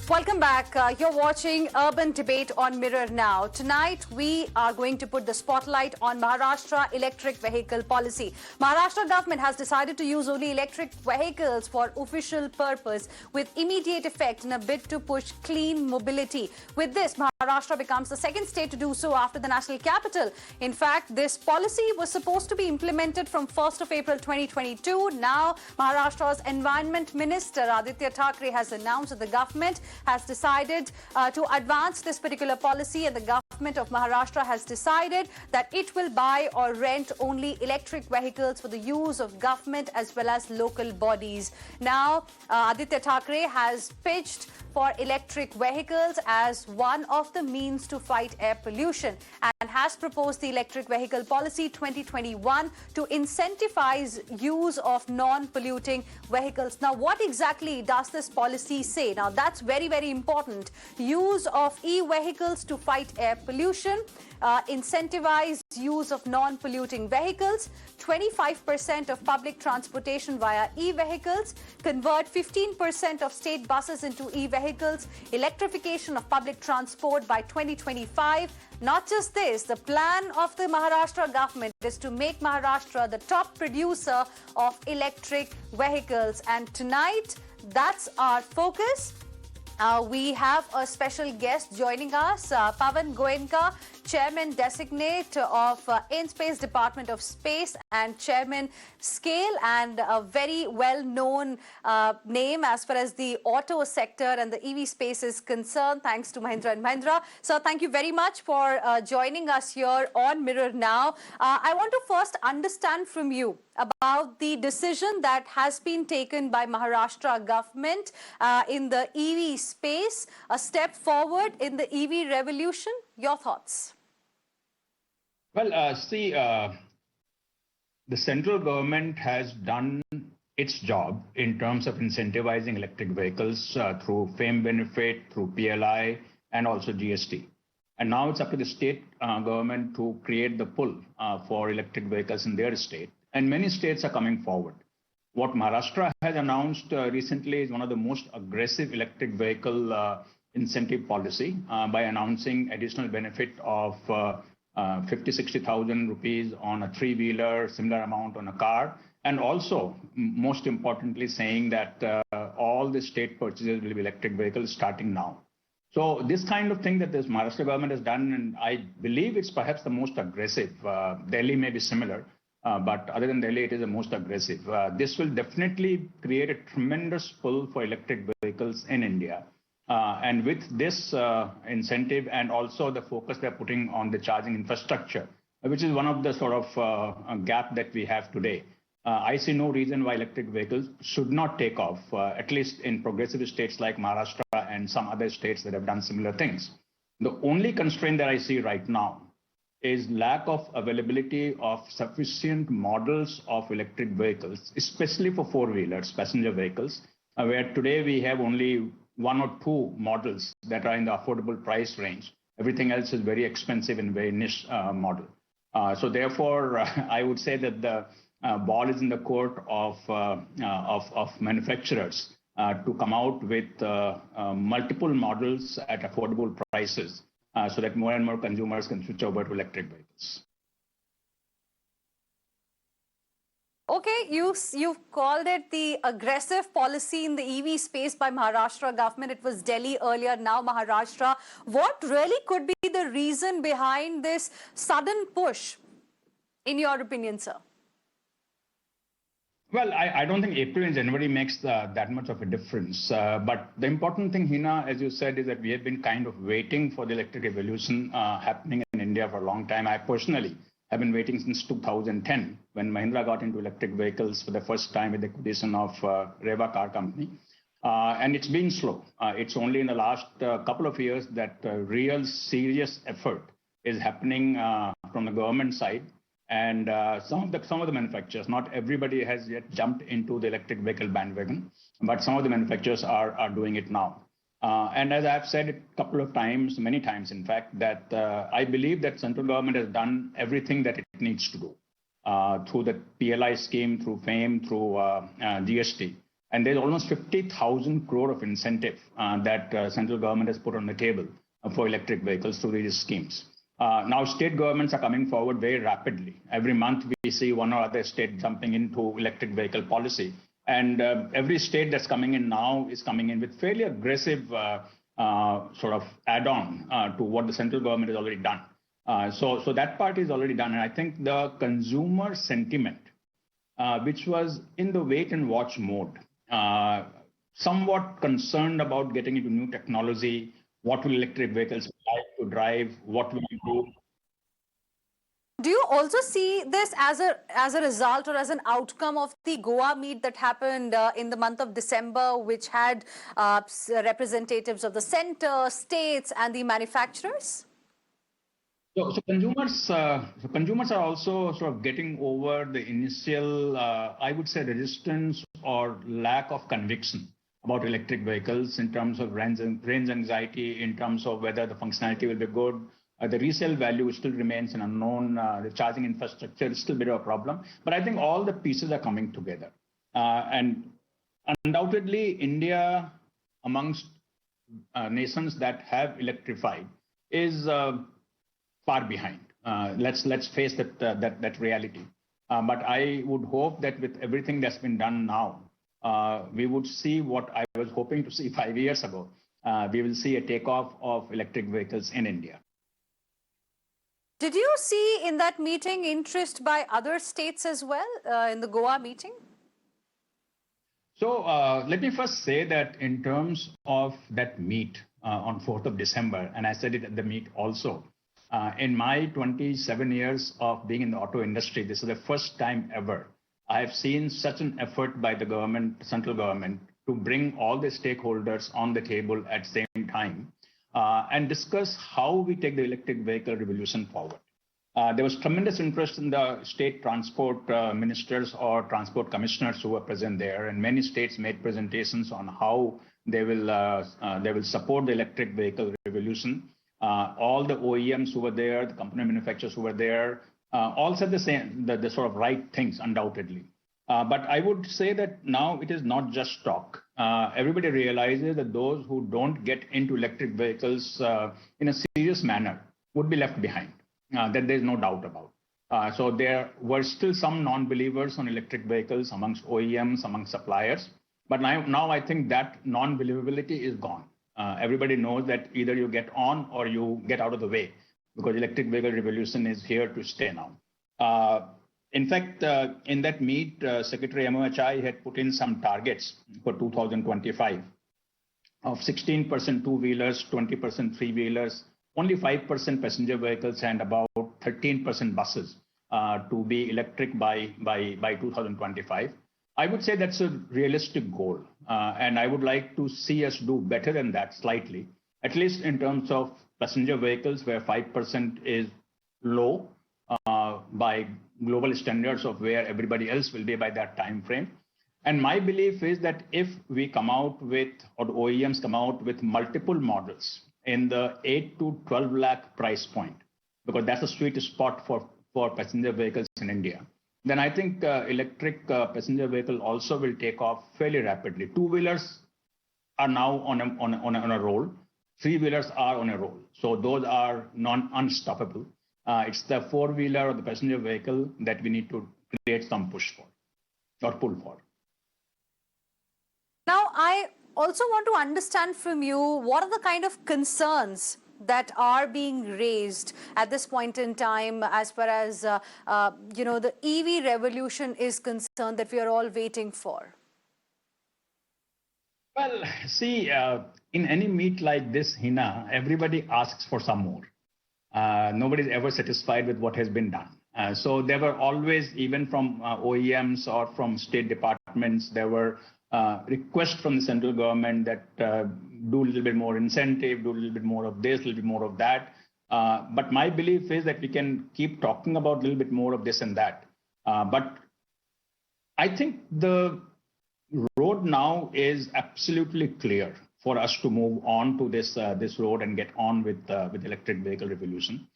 Welcome back. You're watching Urban Debate on Mirror Now. Tonight, we are going to put the spotlight on Maharashtra electric vehicle policy. Maharashtra government has decided to use only electric vehicles for official purpose with immediate effect in a bid to push clean mobility. With this, Maharashtra becomes the second state to do so after the national capital. In fact, this policy was supposed to be implemented from 1st of April 2022. Now, Maharashtra's Environment Minister Aaditya Thackeray has announced that the government has decided to advance this particular policy, and the government of Maharashtra has decided that it will buy or rent only electric vehicles for the use of government as well as local bodies. Now, Aaditya Thackeray has pitched for electric vehicles as one of the means to fight air pollution and has proposed the Electric Vehicle Policy 2021 to incentivize use of non-polluting vehicles. Now, what exactly does this policy say? Now, that's very, very important. Use of e-vehicles to fight air pollution, incentivize use of non-polluting vehicles, 25% of public transportation via e-vehicles, convert 15% of state buses into e-vehicles, electrification of public transport by 2025. Not just this, the plan of the Maharashtra government is to make Maharashtra the top producer of electric vehicles. And tonight, that's our focus. We have a special guest joining us, Pawan Goenka, Chairman Designate of INSPACe Department of Space and Chairman Scale, and a very well-known name as far as the auto sector and the EV space is concerned, thanks to Mahindra & Mahindra. So thank you very much for joining us here on Mirror Now. I want to first understand from you about the decision that has been taken by Maharashtra government in the EV space, a step forward in the EV revolution. Your thoughts? Well, the central government has done its job in terms of incentivizing electric vehicles through FAME benefit, through PLI, and also GST. And now it's up to the state government to create the pull for electric vehicles in their state. And many states are coming forward. What Maharashtra has announced recently is one of the most aggressive electric vehicle incentive policy by announcing additional benefit of 50,000-60,000 rupees on a three-wheeler, similar amount on a car, and also, most importantly, saying that all the state purchases will be electric vehicles starting now. So this kind of thing that this Maharashtra government has done, and I believe it's perhaps the most aggressive. Delhi may be similar, but other than Delhi, it is the most aggressive. This will definitely create a tremendous pull for electric vehicles in India. And with this incentive and also the focus they're putting on the charging infrastructure, which is one of the sort of gap that we have today, I see no reason why electric vehicles should not take off, at least in progressive states like Maharashtra and some other states that have done similar things. The only constraint that I see right now is lack of availability of sufficient models of electric vehicles, especially for four-wheelers, passenger vehicles, where today we have only one or two models that are in the affordable price range. Everything else is very expensive and very niche model. So therefore, I would say that the ball is in the court of manufacturers to come out with multiple models at affordable prices so that more and more consumers can switch over to electric vehicles. Okay, you've called it the aggressive policy in the EV space by Maharashtra government. It was Delhi earlier, now Maharashtra. What really could be the reason behind this sudden push, in your opinion, sir? Well, I don't think April and January makes that much of a difference. But the important thing, Heena, as you said, is that we have been kind of waiting for the electric revolution happening in India for a long time. I personally have been waiting since 2010 when Mahindra got into electric vehicles for the first time with the acquisition of Reva Car Company. And it's been slow. It's only in the last couple of years that real serious effort is happening from the government side. And some of the manufacturers, not everybody has yet jumped into the electric vehicle bandwagon, but some of the manufacturers are doing it now. And as I've said a couple of times, many times in fact, that I believe that central government has done everything that it needs to do through the PLI scheme, through FAME, through GST. And there's almost 50,000 crore of incentive that central government has put on the table for electric vehicles through these schemes. Now, state governments are coming forward very rapidly. Every month, we see one or other state jumping into electric vehicle policy. And every state that's coming in now is coming in with fairly aggressive sort of add-on to what the central government has already done. So that part is already done. And I think the consumer sentiment, which was in the wait and watch mode, somewhat concerned about getting into new technology, what will electric vehicles be like to drive, what will you do? Do you also see this as a result or as an outcome of the Goa meet that happened in the month of December, which had representatives of the center, states, and the manufacturers? So consumers are also sort of getting over the initial, I would say, resistance or lack of conviction about electric vehicles in terms of range anxiety, in terms of whether the functionality will be good. The resale value still remains an unknown. The charging infrastructure is still a bit of a problem. But I think all the pieces are coming together. And undoubtedly, India, amongst nations that have electrified, is far behind. Let's face that reality. But I would hope that with everything that's been done now, we would see what I was hoping to see 5 years ago. We will see a takeoff of electric vehicles in India. Did you see in that meeting interest by other states as well in the Goa meeting? So let me first say that in terms of that meet on 4th of December, and I said it at the meet also, in my 27 years of being in the auto industry, this is the first time ever I have seen such an effort by the government, central government, to bring all the stakeholders on the table at the same time and discuss how we take the electric vehicle revolution forward. There was tremendous interest in the state transport ministers or transport commissioners who were present there, and many states made presentations on how they will support the electric vehicle revolution. All the OEMs who were there, the component manufacturers who were there, all said the sort of right things, undoubtedly. But I would say that now it is not just talk. Everybody realizes that those who don't get into electric vehicles in a serious manner would be left behind. That there's no doubt about. So there were still some non-believers on electric vehicles amongst OEMs, amongst suppliers. But now I think that non-believability is gone. Everybody knows that either you get on or you get out of the way, because electric vehicle revolution is here to stay now. In fact, in that meet, Secretary MOHI had put in some targets for 2025 of 16% two-wheelers, 20% three-wheelers, only 5% passenger vehicles, and about 13% buses to be electric by 2025. I would say that's a realistic goal. And I would like to see us do better than that slightly, at least in terms of passenger vehicles, where 5% is low by global standards of where everybody else will be by that time frame. And my belief is that if we come out with, or the OEMs come out with multiple models in the 8 to 12 lakh price point, because that's a sweet spot for passenger vehicles in India, then I think electric passenger vehicle also will take off fairly rapidly. Two-wheelers are now on a roll. Three-wheelers are on a roll. So those are unstoppable. It's the four-wheeler or the passenger vehicle that we need to create some push for or pull for. Now, I also want to understand from you, what are the kind of concerns that are being raised at this point in time as far as the EV revolution is concerned that we are all waiting for? Well, see, in any meet like this, Heena, everybody asks for some more. Nobody's ever satisfied with what has been done. So there were always, even from OEMs or from state departments, there were requests from the central government that do a little bit more incentive, do a little bit more of this, a little bit more of that. But my belief is that we can keep talking about a little bit more of this and that. But I think the road now is absolutely clear for us to move on to this road and get on with electric vehicle revolution.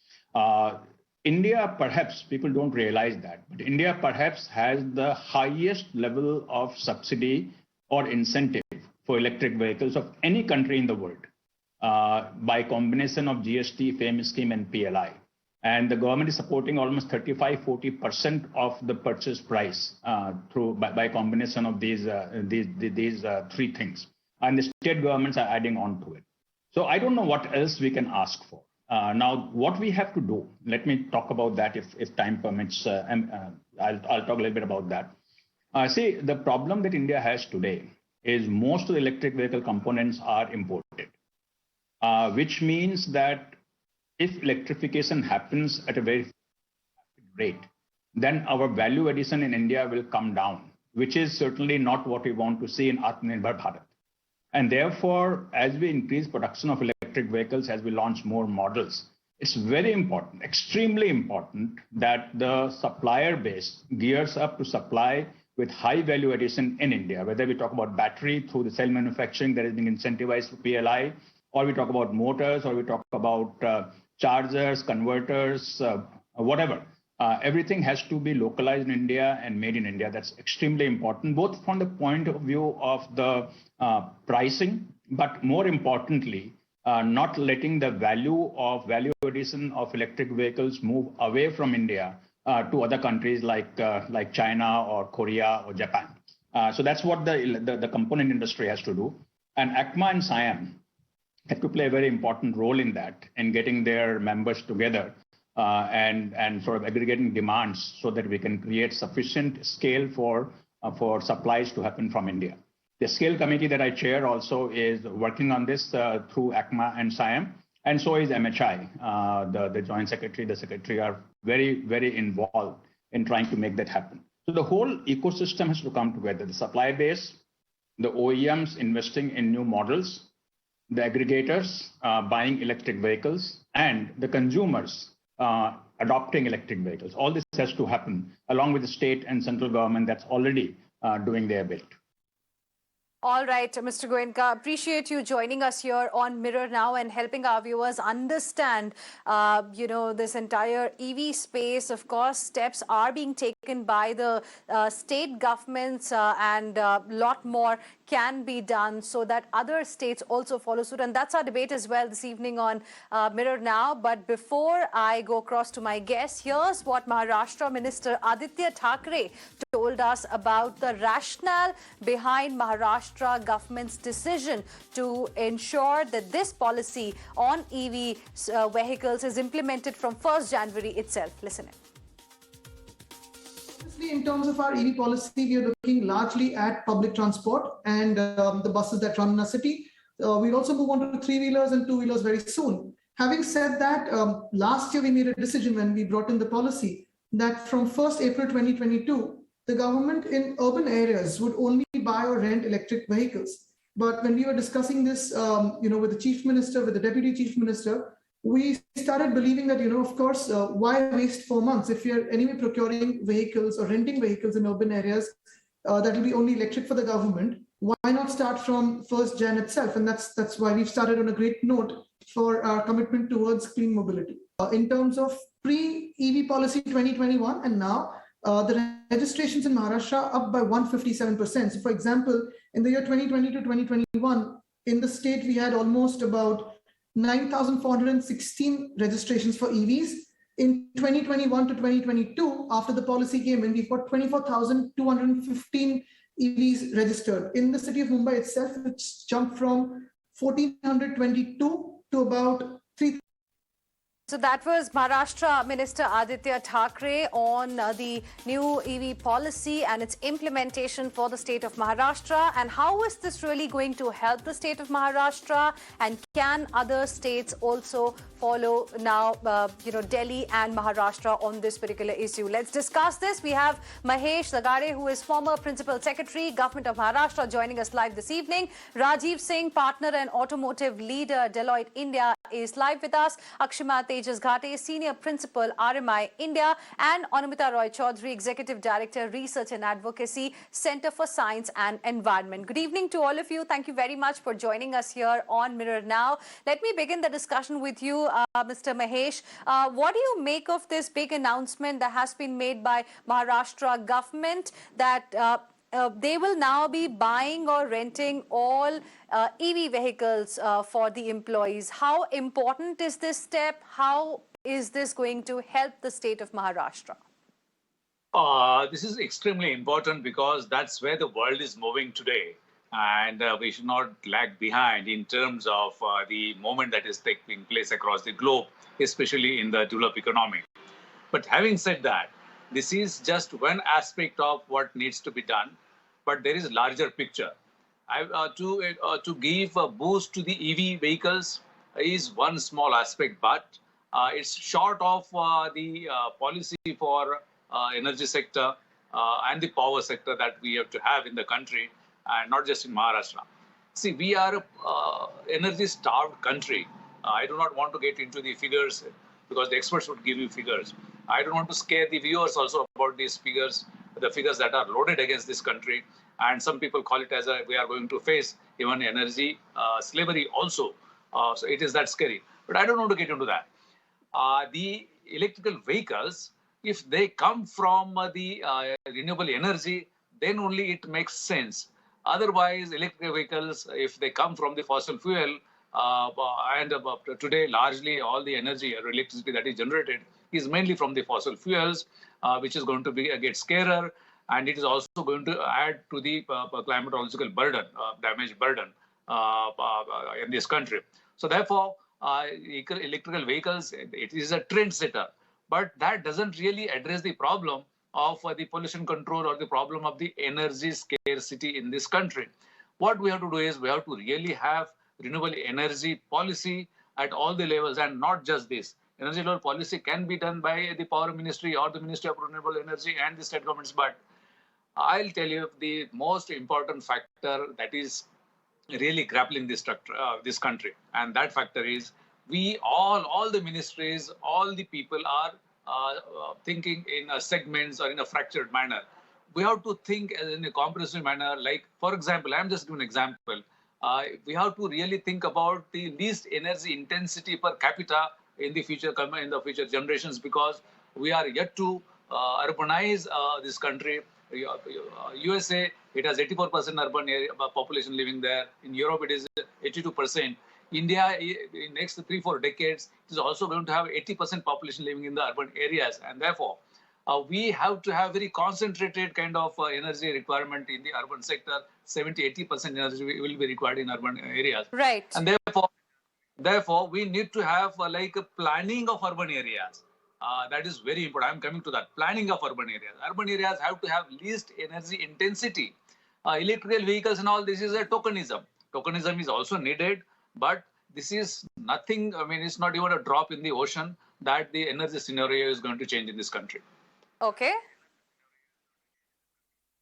India, perhaps people don't realize that, but India perhaps has the highest level of subsidy or incentive for electric vehicles of any country in the world by combination of GST, FAME scheme, and PLI. And the government is supporting almost 35–40% of the purchase price by combination of these three things. And the state governments are adding on to it. So I don't know what else we can ask for. Now, what we have to do, let me talk about that if time permits. I'll talk a little bit about that. See, the problem that India has today is most of the electric vehicle components are imported, which means that if electrification happens at a very rapid rate, then our value addition in India will come down, which is certainly not what we want to see in Atmanirbhar Bharat. And therefore, as we increase production of electric vehicles, as we launch more models, it's very important, extremely important, that the supplier base gears up to supply with high value addition in India, whether we talk about battery through the cell manufacturing that is being incentivized through PLI, or we talk about motors, or we talk about chargers, converters, whatever. Everything has to be localized in India and made in India. That's extremely important, both from the point of view of the pricing, but more importantly, not letting the value addition of electric vehicles move away from India to other countries like China or Korea or Japan. So that's what the component industry has to do. And ACMA and SIAM have to play a very important role in that, in getting their members together and sort of aggregating demands so that we can create sufficient scale for supplies to happen from India. The scale committee that I chair also is working on this through ACMA and SIAM, and so is MHI. The joint secretary, the secretary are very, very involved in trying to make that happen. So the whole ecosystem has to come together. The supply base, the OEMs investing in new models, the aggregators buying electric vehicles, and the consumers adopting electric vehicles. All this has to happen along with the state and central government that's already doing their bit. All right, Mr. Goenka, appreciate you joining us here on Mirror Now and helping our viewers understand, this entire EV space. Of course, steps are being taken by the state governments and a lot more can be done so that other states also follow suit. And that's our debate as well this evening on Mirror Now. But before I go across to my guest, here's what Maharashtra Minister Aaditya Thackeray told us about the rationale behind Maharashtra government's decision to ensure that this policy on EV vehicles is implemented from 1st January itself. Listen in. In terms of our EV policy, we are looking largely at public transport and the buses that run in our city. We'll also move on to three-wheelers and two-wheelers very soon. Having said that, last year we made a decision when we brought in the policy that from 1st April 2022, the government in urban areas would only buy or rent electric vehicles. But when we were discussing this, with the chief minister, with the deputy chief minister, we started believing that, of course, why waste 4 months? If you're anyway procuring vehicles or renting vehicles in urban areas, that will be only electric for the government. Why not start from 1st Jan itself? And that's why we've started on a great note for our commitment towards clean mobility. In terms of pre-EV policy 2021 and now, the registrations in Maharashtra are up by 157%. So for example, in the year 2020 to 2021, in the state, we had almost about 9,416 registrations for EVs. In 2021 to 2022, after the policy came in, we've got 24,215 EVs registered. In the city of Mumbai itself, it's jumped from 1,422 to about 3,000. So that was Maharashtra Minister Aaditya Thackeray on the new EV policy and its implementation for the state of Maharashtra. And how is this really going to help the state of Maharashtra? And can other states also follow now, Delhi and Maharashtra on this particular issue? Let's discuss this. We have Makesh Zagade, who is former Principal Secretary, Government of Maharashtra, joining us live this evening. Rajeev Singh, partner and automotive leader, Deloitte India, is live with us. Akshima T Ghate, Senior Principal, RMI India, and Roychowdhury, Executive Director, Research and Advocacy, Center for Science and Environment. Good evening to all of you. Thank you very much for joining us here on Mirror Now. Let me begin the discussion with you, Mr. Makesh. What do you make of this big announcement that has been made by Maharashtra government that they will now be buying or renting all EV vehicles for the employees. How important is this step? How is this going to help the state of Maharashtra? This is extremely important because that's where the world is moving today. And we should not lag behind in terms of the movement that is taking place across the globe, especially in the developed economy. But having said that, this is just one aspect of what needs to be done, but there is a larger picture. To give a boost to the EV vehicles is one small aspect, but it's short of the policy for energy sector and the power sector that we have to have in the country, and not just in Maharashtra. See, we are an energy-starved country. I do not want to get into the figures because the experts would give you figures. I don't want to scare the viewers also about these figures, the figures that are loaded against this country. And some people call it as we are going to face even energy slavery also. So it is that scary. But I don't want to get into that. The electrical vehicles, if they come from the renewable energy, then only it makes sense. Otherwise, electric vehicles, if they come from the fossil fuel, and today largely all the energy or electricity that is generated is mainly from the fossil fuels, which is going to get scarer, and it is also going to add to the climatological burden, damage burden in this country. So therefore, electrical vehicles, it is a trend setter, but that doesn't really address the problem of the pollution control or the problem of the energy scarcity in this country. What we have to do is we have to really have renewable energy policy at all the levels, and not just this. Energy level policy can be done by the Power Ministry or the Ministry of Renewable Energy and the state governments, but I'll tell you the most important factor that is really grappling this structure, this country, and that factor is we all the ministries, all the people are thinking in segments or in a fractured manner. We have to think in a comprehensive manner. Like, for example, I'm just giving an example. We have to really think about the least energy intensity per capita in the future generations, because we are yet to urbanize this country. USA, it has 84% urban area, population living there. In Europe, it is 82%. India, in next 3-4 decades, is also going to have 80% population living in the urban areas. And therefore, we have to have very concentrated kind of energy requirement in the urban sector. 70-80% energy will be required in urban areas. Right. And therefore, we need to have like a planning of urban areas. That is very important. I'm coming to that. Planning of urban areas. Urban areas have to have least energy intensity. Electrical vehicles and all, this is a tokenism. Tokenism is also needed, but this is nothing. I mean, it's not even a drop in the ocean that the energy scenario is going to change in this country. Okay.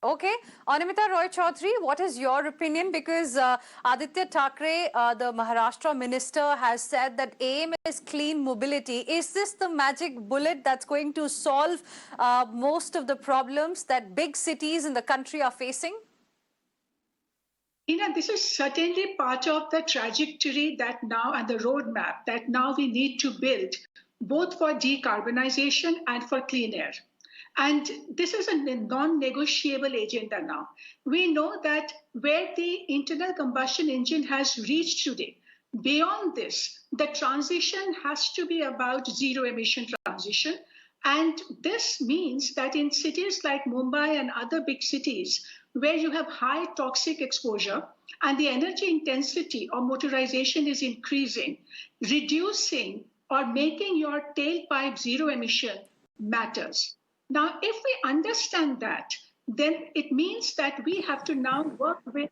Okay. Anamita Roychowdhury, what is your opinion? Because Aaditya Thackeray, the Maharashtra minister, has said that aim is clean mobility. Is this the magic bullet that's going to solve most of the problems that big cities in the country are facing? This is certainly part of the trajectory that now and the roadmap that now we need to build, both for decarbonization and for clean air. And this is a non-negotiable agenda now. We know that where the internal combustion engine has reached today, beyond this, the transition has to be about zero emission transition. And this means that in cities like Mumbai and other big cities, where you have high toxic exposure and the energy intensity of motorization is increasing, reducing or making your tailpipe zero emission matters. Now, if we understand that, then it means that we have to now work with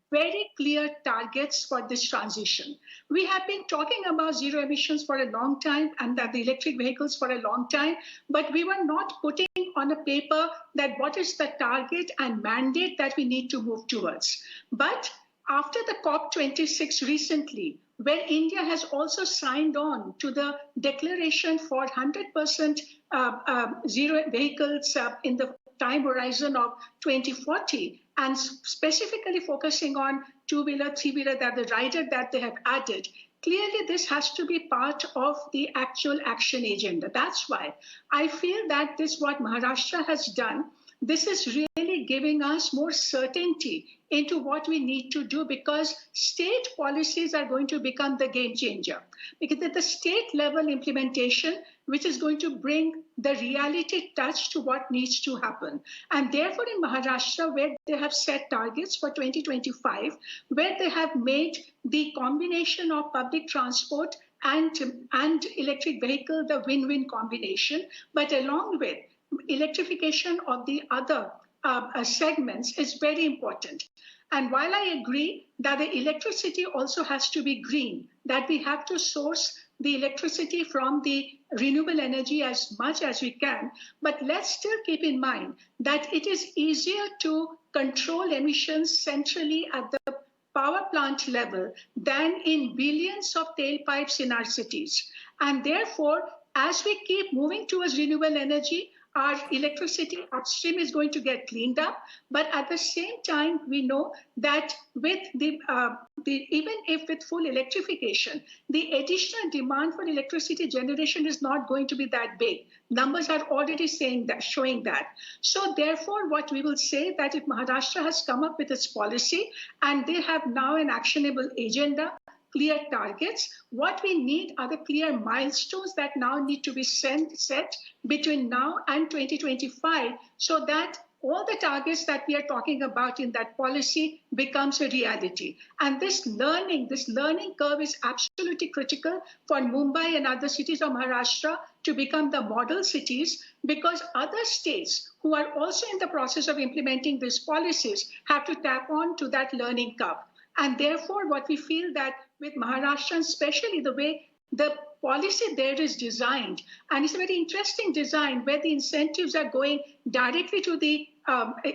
very clear targets for this transition. We have been talking about zero emissions for a long time and that the electric vehicles for a long time, but we were not putting on a paper that what is the target and mandate that we need to move towards. But after the COP26 recently, where India has also signed on to the declaration for 100% zero vehicles in the time horizon of 2040, and specifically focusing on two-wheeler, three-wheeler, that the rider that they have added, clearly this has to be part of the actual action agenda. That's why I feel that this, what Maharashtra has done, this is really giving us more certainty into what we need to do, because state policies are going to become the game changer. Because at the state level implementation, which is going to bring the reality touch to what needs to happen. And therefore in Maharashtra, where they have set targets for 2025, where they have made the combination of public transport and electric vehicle the win-win combination, but along with electrification of the other segments is very important. And while I agree that the electricity also has to be green, that we have to source the electricity from the renewable energy as much as we can, but let's still keep in mind that it is easier to control emissions centrally at the power plant level than in billions of tailpipes in our cities. And therefore, as we keep moving towards renewable energy, our electricity upstream is going to get cleaned up, but at the same time, we know that with even if with full electrification, the additional demand for electricity generation is not going to be that big. Numbers are already saying that, showing that. So therefore, what we will say that if Maharashtra has come up with its policy and they have now an actionable agenda, clear targets. What we need are the clear milestones that now need to be set between now and 2025, so that all the targets that we are talking about in that policy becomes a reality. And this learning curve is absolutely critical for Mumbai and other cities of Maharashtra to become the model cities, because other states who are also in the process of implementing these policies have to tap on to that learning curve. And therefore, what we feel that with Maharashtra, especially the way the policy there is designed, and it's a very interesting design where the incentives are going directly to the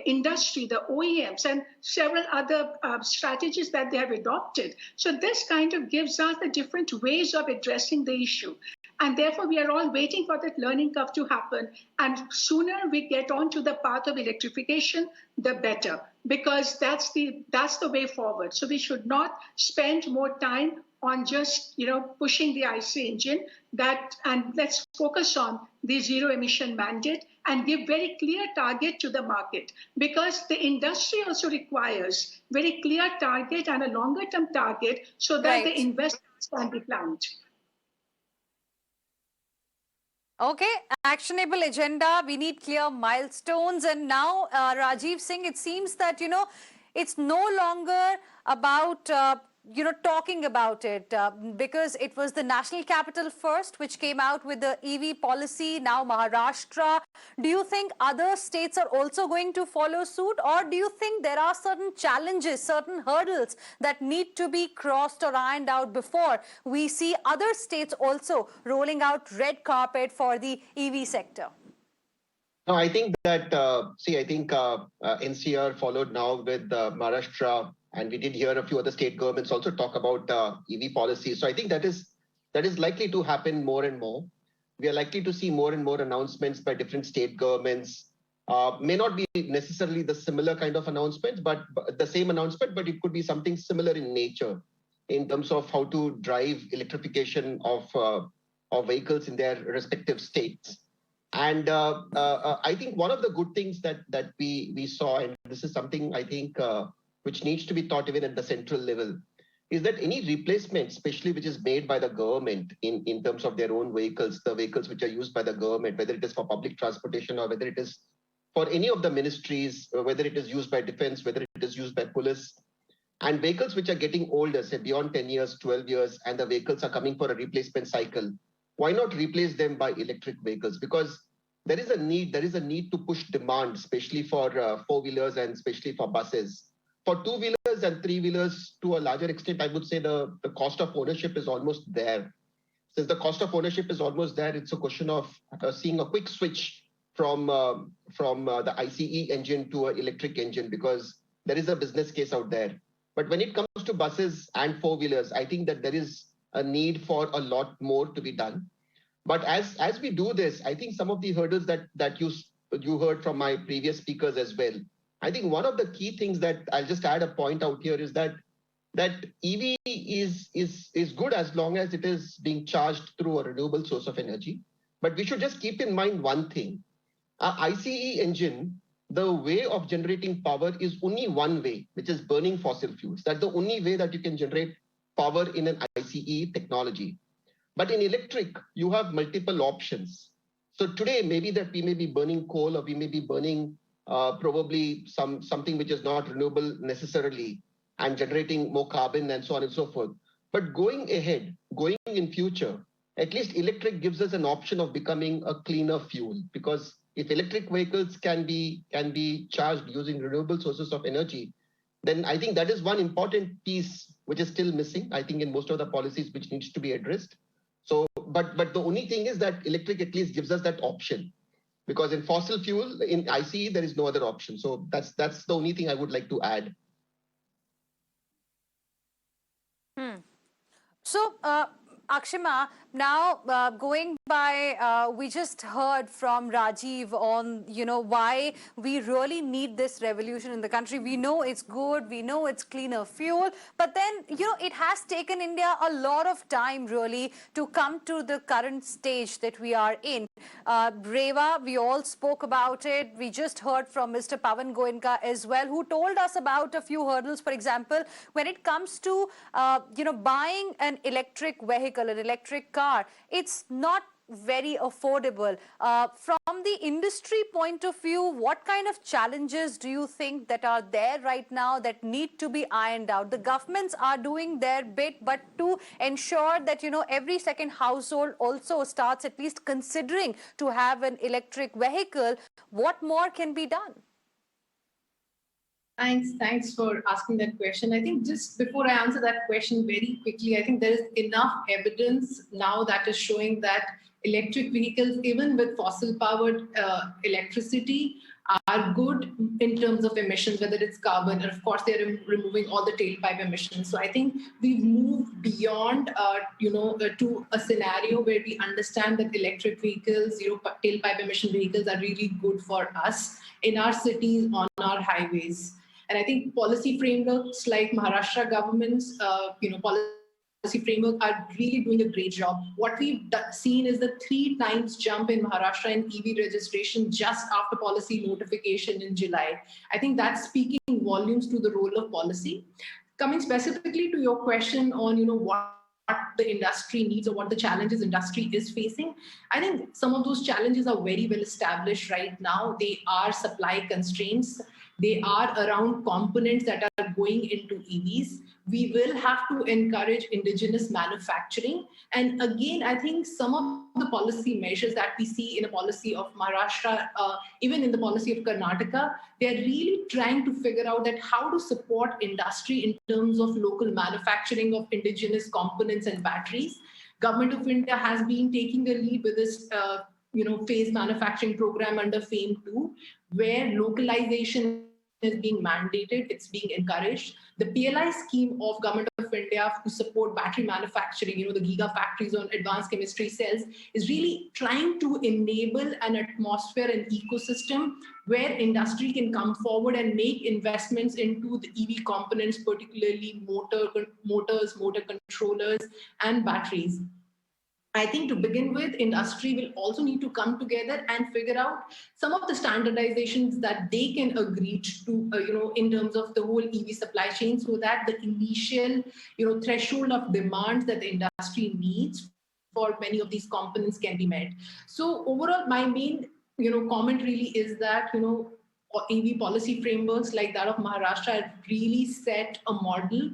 industry, the OEMs, and several other strategies that they have adopted. So this kind of gives us the different ways of addressing the issue. And therefore, we are all waiting for that learning curve to happen. And sooner we get on to the path of electrification, the better, because that's the way forward. So we should not spend more time on just pushing the IC engine, and let's focus on the zero emission mandate and give very clear target to the market, because the industry also requires very clear target and a longer term target so that the investments can be planned. Okay, actionable agenda, we need clear milestones. And now, Rajeev Singh, it seems that, it's no longer about, talking about it, because it was the national capital first, which came out with the EV policy, now Maharashtra. Do you think other states are also going to follow suit, or do you think there are certain challenges, certain hurdles that need to be crossed or ironed out before we see other states also rolling out red carpet for the EV sector? No, I think that, NCR followed now with Maharashtra, and we did hear a few other state governments also talk about EV policy. So I think that is likely to happen more and more. We are likely to see more and more announcements by different state governments. May not be necessarily the similar kind of announcement, but the same announcement, but it could be something similar in nature in terms of how to drive electrification of vehicles in their respective states. And I think one of the good things that we saw, and this is something I think which needs to be taught even at the central level, is that any replacement, especially which is made by the government in terms of their own vehicles, the vehicles which are used by the government, whether it is for public transportation or whether it is for any of the ministries, whether it is used by defense, whether it is used by police, and vehicles which are getting older, say beyond 10 years, 12 years, and the vehicles are coming for a replacement cycle, why not replace them by electric vehicles? Because there is a need to push demand, especially for four-wheelers and especially for buses. For two-wheelers and three-wheelers, to a larger extent, I would say the cost of ownership is almost there. Since the cost of ownership is almost there, it's a question of seeing a quick switch from the ICE engine to an electric engine, because there is a business case out there. But when it comes to buses and four-wheelers, I think that there is a need for a lot more to be done. But as we do this, I think some of the hurdles that you heard from my previous speakers as well, I think one of the key things that I'll just add a point out here is that EV is good as long as it is being charged through a renewable source of energy. But we should just keep in mind one thing. Our ICE engine the way of generating power is only one way, which is burning fossil fuels. That's the only way that you can generate power in an ICE technology. But in electric, you have multiple options. So today, maybe that we may be burning coal, or we may be burning probably something which is not renewable necessarily, and generating more carbon and so on and so forth. But going ahead, going in future, at least electric gives us an option of becoming a cleaner fuel, because if electric vehicles can be charged using renewable sources of energy, then I think that is one important piece which is still missing, I think, in most of the policies, which needs to be addressed. So, but the only thing is that electric at least gives us that option, because in fossil fuel, in ICE, there is no other option. So that's the only thing I would like to add. So, Akshima, now going by, we just heard from Rajeev on, why we really need this revolution in the country. We know it's good, we know it's cleaner fuel, but then, it has taken India a lot of time really to come to the current stage that we are in. Reva, we all spoke about it. We just heard from Mr. Pawan Goenka as well, who told us about a few hurdles. For example, when it comes to, buying an electric vehicle, an electric car, it's not very affordable. From the industry point of view, what kind of challenges do you think that are there right now that need to be ironed out? The governments are doing their bit, but to ensure that, every second household also starts at least considering to have an electric vehicle, what more can be done? Thanks for asking that question. I think just before I answer that question very quickly, I think there is enough evidence now that is showing that electric vehicles, even with fossil-powered electricity, are good in terms of emissions, whether it's carbon, and of course they're removing all the tailpipe emissions. So I think we've moved beyond, to a scenario where we understand that electric vehicles, tailpipe emission vehicles are really good for us in our cities, on our highways. And I think policy frameworks like Maharashtra government's, policy framework are really doing a great job. What we've seen is the 3 times jump in Maharashtra in EV registration just after policy notification in July. I think that's speaking volumes to the role of policy. Coming specifically to your question on, what the industry needs or what the challenges industry is facing, I think some of those challenges are very well established right now. They are supply constraints. They are around components that are going into EVs. We will have to encourage indigenous manufacturing. And again, I think some of the policy measures that we see in a policy of Maharashtra, even in the policy of Karnataka, they're really trying to figure out that how to support industry in terms of local manufacturing of indigenous components and batteries. Government of India has been taking the lead with this phased manufacturing program under FAME 2, where localization is being mandated, it's being encouraged. The PLI scheme of Government of India to support battery manufacturing, the gigafactories on advanced chemistry cells, is really trying to enable an atmosphere and ecosystem where industry can come forward and make investments into the EV components, particularly motors, motor controllers, and batteries. I think to begin with, industry will also need to come together and figure out some of the standardizations that they can agree to, in terms of the whole EV supply chain, so that the initial, threshold of demands that the industry needs for many of these components can be met. So overall, my main, comment really is that, EV policy frameworks like that of Maharashtra have really set a model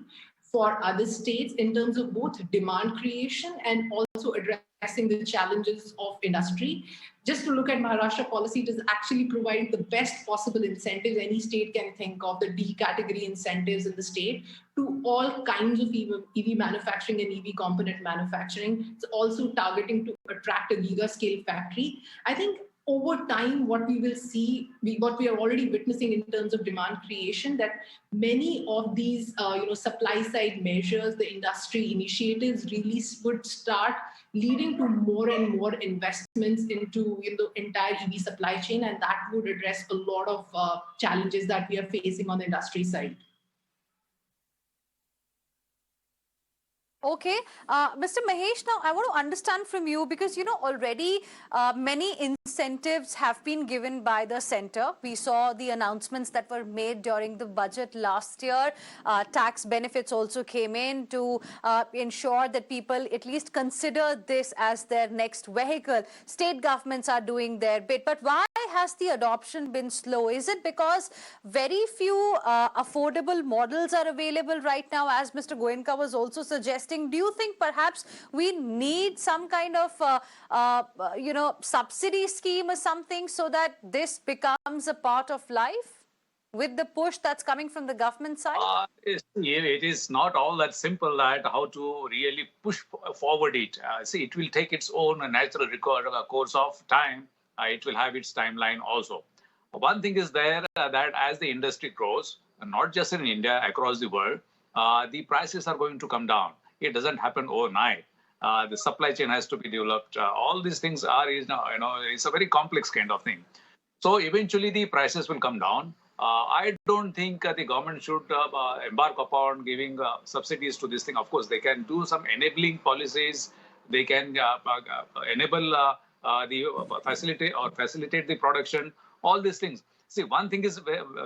for other states in terms of both demand creation and also addressing the challenges of industry. Just to look at Maharashtra policy, it is actually providing the best possible incentives any state can think of, the D category incentives in the state, to all kinds of EV manufacturing and EV component manufacturing. It's also targeting to attract a giga scale factory. I think over time, what we will see, what we are already witnessing in terms of demand creation, that many of these, supply side measures, the industry initiatives really would start leading to more and more investments into the entire EV supply chain, and that would address a lot of challenges that we are facing on the industry side. Okay, Mr. Mahesh, now I want to understand from you because, already many incentives have been given by the centre. We saw the announcements that were made during the budget last year. Tax benefits also came in to ensure that people at least consider this as their next vehicle. State governments are doing their bit. But why has the adoption been slow? Is it because very few affordable models are available right now, as Mr. Goenka was also suggesting? Do you think perhaps we need some kind of, subsidy scheme or something so that this becomes a part of life with the push that's coming from the government side? It is not all that simple that how to really push forward it. It will take its own natural course of time. It will have its timeline also. One thing is there that as the industry grows, not just in India, across the world, the prices are going to come down. It doesn't happen overnight. The supply chain has to be developed. All these things are, it's a very complex kind of thing. So eventually the prices will come down. I don't think the government should embark upon giving subsidies to this thing. Of course, they can do some enabling policies. They can enable facilitate the production. All these things. See, one thing is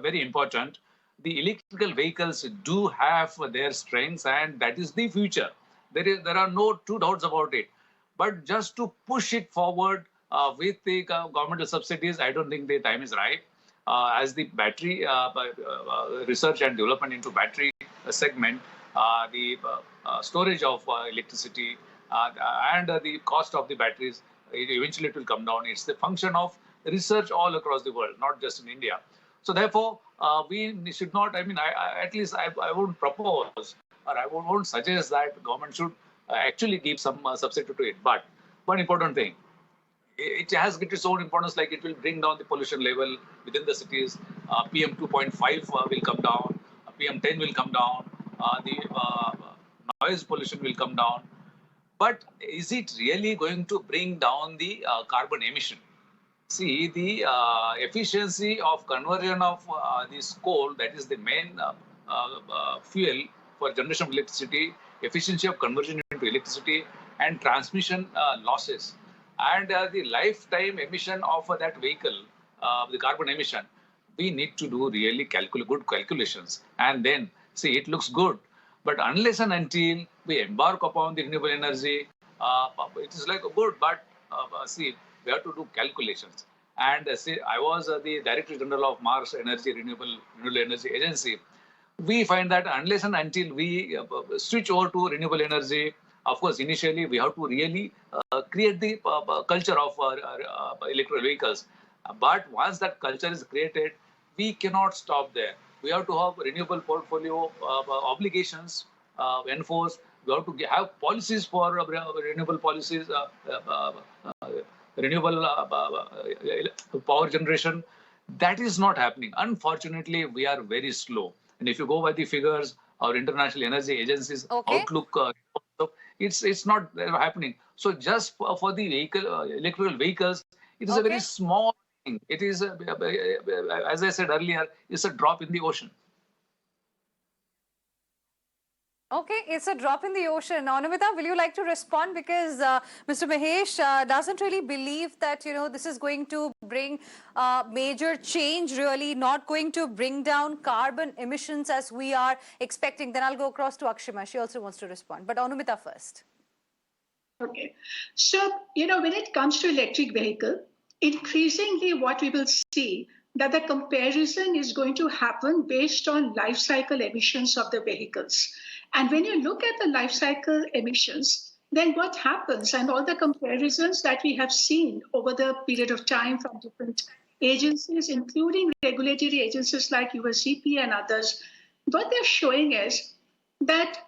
very important. The electrical vehicles do have their strengths, and that is the future. There are no two doubts about it. But just to push it forward with the governmental subsidies, I don't think the time is right. As the battery research and development into battery segment, the storage of electricity and the cost of the batteries, eventually it will come down. It's the function of research all across the world, not just in India. So therefore, we should not, at least I won't propose or I won't suggest that government should actually give some subsidy to it. But one important thing, it has got its own importance, like it will bring down the pollution level within the cities. PM 2.5 will come down, PM 10 will come down, the noise pollution will come down. But is it really going to bring down the carbon emission? See, the efficiency of conversion of this coal, that is the main fuel for generation of electricity, efficiency of conversion into electricity and transmission losses, and the lifetime emission of that vehicle, the carbon emission, we need to do really good calculations. And then, see, it looks good. But unless and until we embark upon the renewable energy, it is like good, but see, we have to do calculations. And I was the Director General of Maharashtra Renewable Energy Agency. We find that unless and until we switch over to renewable energy, of course, initially we have to really create the culture of electrical vehicles. But once that culture is created, we cannot stop there. We have to have renewable portfolio obligations enforced. We have to have policies for renewable policies, renewable power generation. That is not happening. Unfortunately, we are very slow. And if you go by the figures, our international energy agencies outlook, it's not happening. So just for the electrical vehicles, it is a very small thing. It is, as I said earlier, it's a drop in the ocean. Okay, it's a drop in the ocean. Anumita, will you like to respond? Because Mr. Mahesh doesn't really believe that, this is going to bring major change, really, not going to bring down carbon emissions as we are expecting. Then I'll go across to Akshima. She also wants to respond. But Anumita first. Okay. So, when it comes to electric vehicle, increasingly what we will see that the comparison is going to happen based on life cycle emissions of the vehicles. And when you look at the life cycle emissions, then what happens, and all the comparisons that we have seen over the period of time from different agencies, including regulatory agencies like USCP and others, what they're showing is that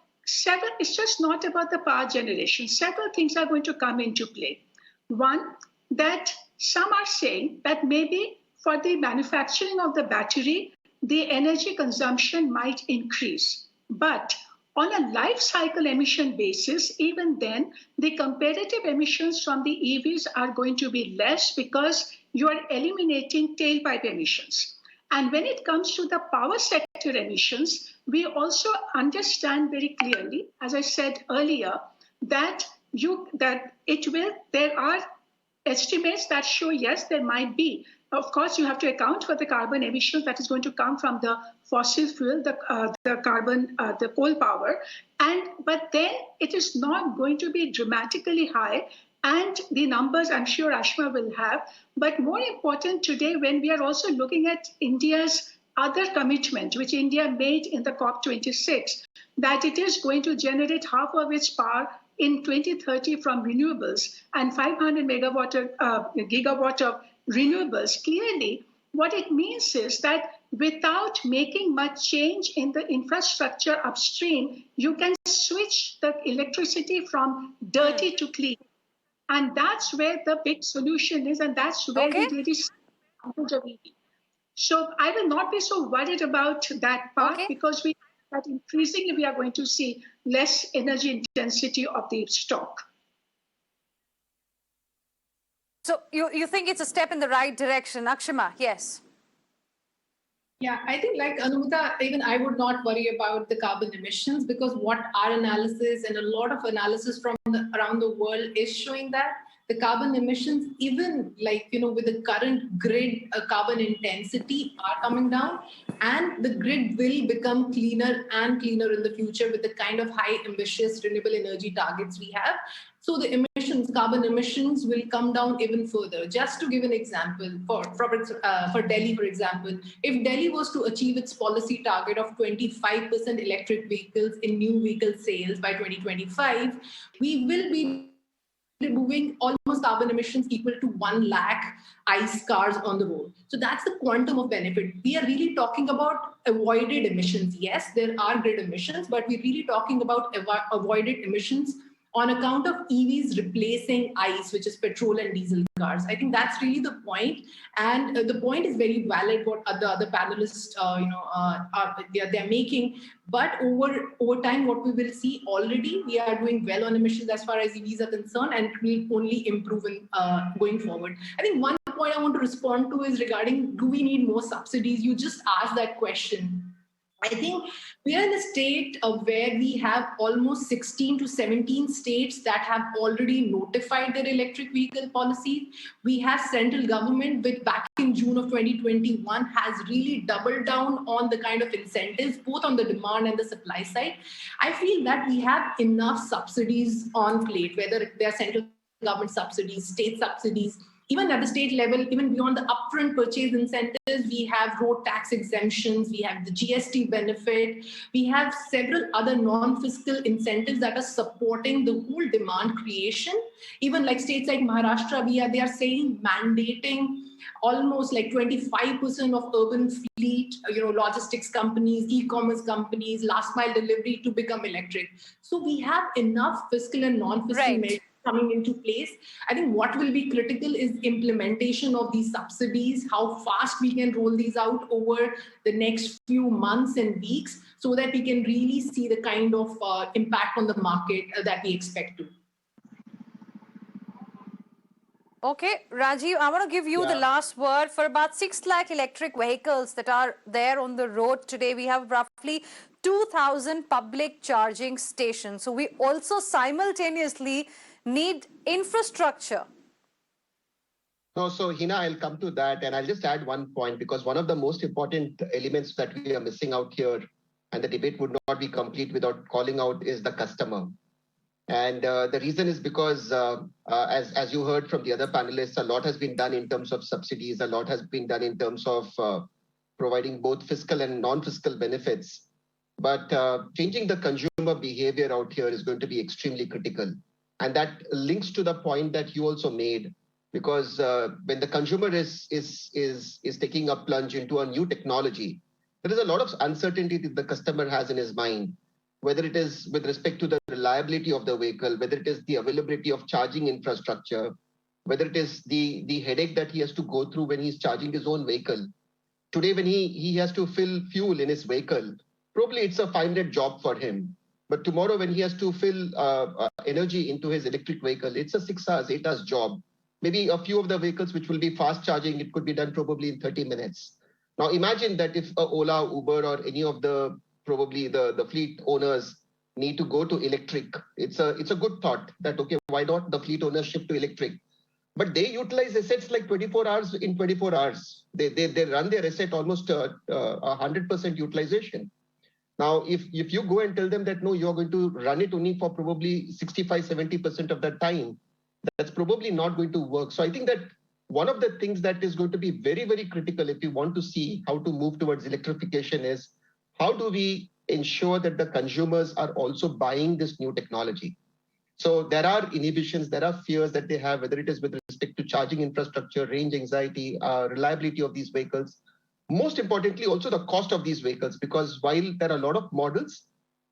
it's just not about the power generation. Several things are going to come into play. One, that some are saying that maybe for the manufacturing of the battery, the energy consumption might increase. But on a life cycle emission basis, even then, the comparative emissions from the EVs are going to be less because you are eliminating tailpipe emissions. And when it comes to the power sector emissions, we also understand very clearly, as I said earlier, that there are estimates that show, yes, there might be. Of course, you have to account for the carbon emissions that is going to come from the fossil fuel, the coal power, but then it is not going to be dramatically high. And the numbers I'm sure Ashma will have. But more important today, when we are also looking at India's other commitment, which India made in the COP26, that it is going to generate half of its power in 2030 from renewables and 500 gigawatt of renewables. Clearly, what it means is that without making much change in the infrastructure upstream, you can switch the electricity from dirty to clean. And that's where the big solution is, and that's where we really see the advantage of EV. So I will not be so worried about that part because that increasingly we are going to see less energy intensity of the stock. So you think it's a step in the right direction, Akshima? Yes. Yeah, I think like Anumita, even I would not worry about the carbon emissions because what our analysis and a lot of analysis from around the world is showing that the carbon emissions, even like, with the current grid carbon intensity are coming down and the grid will become cleaner and cleaner in the future with the kind of high ambitious renewable energy targets we have. So the carbon emissions will come down even further. Just to give an example, for Delhi, for example, if Delhi was to achieve its policy target of 25% electric vehicles in new vehicle sales by 2025, we will be removing almost carbon emissions equal to 1 lakh ICE cars on the road. So that's the quantum of benefit. We are really talking about avoided emissions. Yes, there are grid emissions, but we're really talking about avoided emissions on account of EVs replacing ICE, which is petrol and diesel cars. I think that's really the point. And the point is very valid what the other panelists they're making. But over time, what we will see already, we are doing well on emissions as far as EVs are concerned, and it will only improve going forward. I think one point I want to respond to is regarding, do we need more subsidies? You just asked that question. I think we are in a state where we have almost 16 to 17 states that have already notified their electric vehicle policy. We have central government, which back in June of 2021 has really doubled down on the kind of incentives, both on the demand and the supply side. I feel that we have enough subsidies on plate, whether they are central government subsidies, state subsidies. Even at the state level, even beyond the upfront purchase incentives, we have road tax exemptions, we have the GST benefit, we have several other non-fiscal incentives that are supporting the whole demand creation. Even like states like Maharashtra, they are saying mandating almost like 25% of urban fleet, logistics companies, e-commerce companies, last mile delivery to become electric. So we have enough fiscal and non-fiscal measures coming into place. I think what will be critical is implementation of these subsidies, how fast we can roll these out over the next few months and weeks so that we can really see the kind of impact on the market that we expect to. Okay, Rajeev, I want to give you the last word. For about 6 lakh electric vehicles that are there on the road today, we have roughly 2,000 public charging stations. So we also simultaneously need infrastructure. No, so Heena, I'll come to that, and I'll just add one point, because one of the most important elements that we are missing out here, and the debate would not be complete without calling out, is the customer. And the reason is because, as you heard from the other panelists, a lot has been done in terms of subsidies, a lot has been done in terms of providing both fiscal and non-fiscal benefits. But changing the consumer behavior out here is going to be extremely critical. And that links to the point that you also made, because when the consumer is taking a plunge into a new technology, there is a lot of uncertainty that the customer has in his mind, whether it is with respect to the reliability of the vehicle, whether it is the availability of charging infrastructure, whether it is the headache that he has to go through when he's charging his own vehicle. Today, when he has to fill fuel in his vehicle, probably it's a 5-minute job for him. But tomorrow, when he has to fill energy into his electric vehicle, it's a 6 hours, 8 hours job. Maybe a few of the vehicles which will be fast charging, it could be done probably in 30 minutes. Now imagine that if Ola, Uber, or any of the probably the fleet owners need to go to electric, it's a good thought that, okay, why not the fleet owners shift to electric? But they utilize assets like 24 hours in 24 hours. They run their asset almost 100% utilization. Now, if you go and tell them that, no, you're going to run it only for probably 65, 70% of the time, that's probably not going to work. So I think that one of the things that is going to be very, very critical if you want to see how to move towards electrification is how do we ensure that the consumers are also buying this new technology? So there are inhibitions, there are fears that they have, whether it is with respect to charging infrastructure, range anxiety, reliability of these vehicles. Most importantly, also the cost of these vehicles, because while there are a lot of models,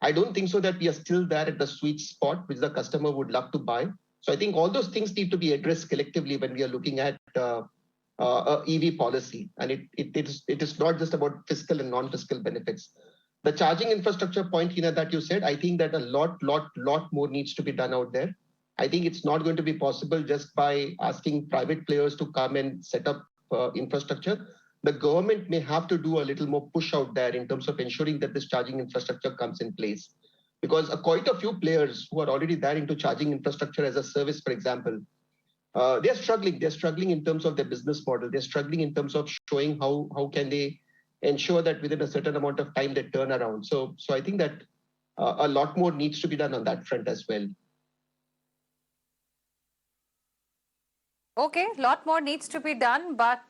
I don't think so that we are still there at the sweet spot, which the customer would love to buy. So I think all those things need to be addressed collectively when we are looking at EV policy. And it is not just about fiscal and non-fiscal benefits. The charging infrastructure point, Heena, that you said, I think that a lot more needs to be done out there. I think it's not going to be possible just by asking private players to come and set up infrastructure. The government may have to do a little more push out there in terms of ensuring that this charging infrastructure comes in place. Because quite a few players who are already there into charging infrastructure as a service, for example, they're struggling. They're struggling in terms of their business model. They're struggling in terms of showing how can they ensure that within a certain amount of time they turn around. So I think that a lot more needs to be done on that front as well. Okay, a lot more needs to be done, but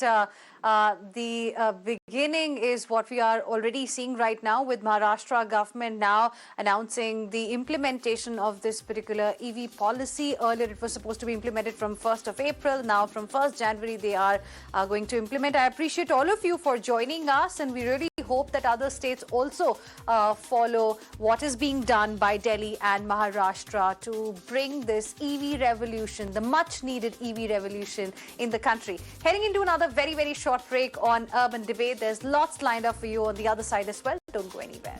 the beginning is what we are already seeing right now, with Maharashtra government now announcing the implementation of this particular EV policy. Earlier it was supposed to be implemented from 1st of April. Now from 1st January they are going to implement. I appreciate all of you for joining us, and we really hope that other states also follow what is being done by Delhi and Maharashtra to bring this EV revolution, the much needed EV revolution in the country. Heading into another very, very short break on Urban Debate. There's lots lined up for you on the other side as well. Don't go anywhere.